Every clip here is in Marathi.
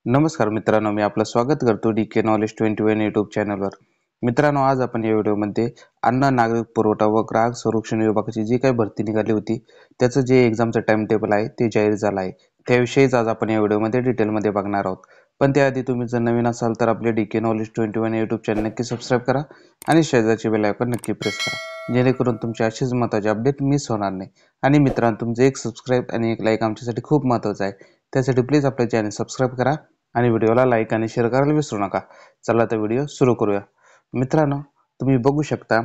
नमस्कार मित्रांनो, मी आपलं स्वागत करतो DK नॉलेज 21 यूट्यूब चॅनलवर। मित्रांनो, आज आपण या व्हिडिओमध्ये अन्न नागरिक पुरवठा व ग्राहक संरक्षण विभागाची जी काही भरती निघाली होती त्याचं जे एक्झामचं टाइम टेबल आहे ते जाहीर झालं आहे। त्याविषयीच आज आपण या व्हिडिओमध्ये डिटेलमध्ये बघणार आहोत। पण त्याआधी तुम्ही जर नवीन असाल तर आपले DK नॉलेज 21 यूट्यूब चॅनल नक्की सबस्क्राईब करा आणि शेजारचे बेल आयकॉन नक्की प्रेस करा, जेणेकरून तुमचे असेच महत्त्वाचे अपडेट मिस होणार नाही। आणि मित्रांनो, तुमचं एक सबस्क्राईब आणि एक लाईक आमच्यासाठी खूप महत्त्वाचं आहे, त्यासाठी प्लीज आपले चॅनल सबस्क्राईब करा आणि व्हिडिओला लाईक आणि शेअर करायला विसरू नका। चला तर व्हिडिओ सुरू करूया। मित्रांनो, तुम्ही बघू शकता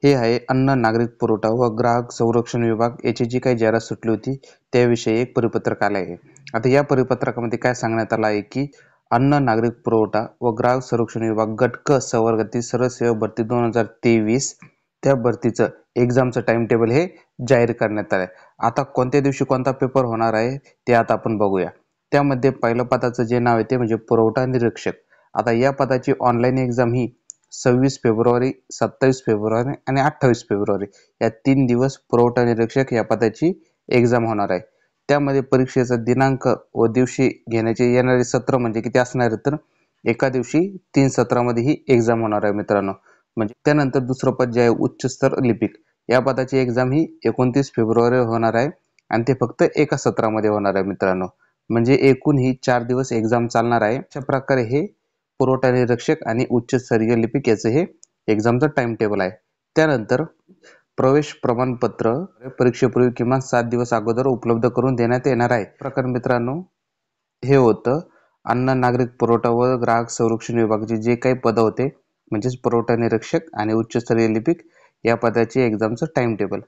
हे आहे अन्न नागरिक पुरवठा व ग्राहक संरक्षण विभाग याची जी काही जाहिरात सुटली होती त्याविषयी एक परिपत्रक आले आहे। आता या परिपत्रकामध्ये काय सांगण्यात आलं आहे की अन्न नागरिक पुरवठा व ग्राहक संरक्षण विभाग गट क संवर्गातील सर्व सेवक भरती 2023 त्या भरतीचं एक्झामचं टाइम टेबल हे जाहीर करण्यात आले। आता कोणत्या दिवशी कोणता पेपर होणार आहे ते आता आपण बघूया। त्यामध्ये पहिलं पदाचं जे नाव आहे ते म्हणजे पुरवठा निरीक्षक। आता या पदाची ऑनलाईन एक्झाम ही 26 फेब्रुवारी, 27 फेब्रुवारी आणि 28 फेब्रुवारी या 3 दिवस पुरवठा निरीक्षक या पदाची एक्झाम होणार आहे। त्यामध्ये परीक्षेचा दिनांक व दिवशी घेण्याचे येणारे सत्र म्हणजे किती असणार आहे तर एका दिवशी 3 सत्रामध्ये ही एक्झाम होणार आहे मित्रांनो। म्हणजे त्यानंतर दुसरं पद जे आहे उच्च स्तर लिपिक, या पदाची एक्झाम ही 29 फेब्रुवारी होणार आहे आणि ते फक्त एका सत्रामध्ये होणार आहे मित्रांनो। म्हणजे एकूण ही 4 दिवस एक्झाम चालणार आहे। अशा प्रकारे हे पुरवठा निरीक्षक आणि उच्च स्तरीय लिपिक याचं हे एक्झामचं टाइम टेबल आहे। त्यानंतर प्रवेश प्रमाणपत्र परीक्षेपूर्वी किमान 7 दिवस अगोदर उपलब्ध करून देण्यात येणार आहे। प्रकार मित्रांनो, हे होतं अन्न नागरिक पुरवठा व ग्राहक संरक्षण विभागाचे जे काही पद होते म्हणजेच पुरवठा निरीक्षक आणि उच्च स्तरीय लिपिक या पदाचे एक्झामचं टाइम टेबल।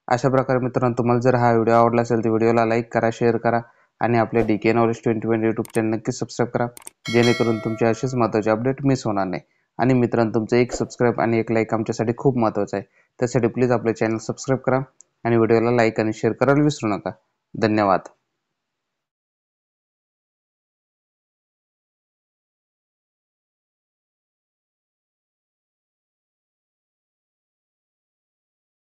अशा प्रकारे मित्रांनो, तुम्हाला जर हा व्हिडिओ आवडला असेल तर व्हिडिओला लाईक करा, शेअर करा आणि आपल्या DK नॉलेज 21 यूट्यूब चॅनल नक्की सबस्क्राईब करा, जेणेकरून तुमचे असेच महत्त्वाचे अपडेट मिस होणार नाही। आणि मित्रांनो, तुमचं एक सबस्क्राईब आणि एक लाईक आमच्यासाठी खूप महत्त्वाचं आहे, त्यासाठी प्लीज आपले चॅनल सबस्क्राईब करा आणि व्हिडिओला लाईक आणि शेअर करायला विसरू नका। धन्यवाद।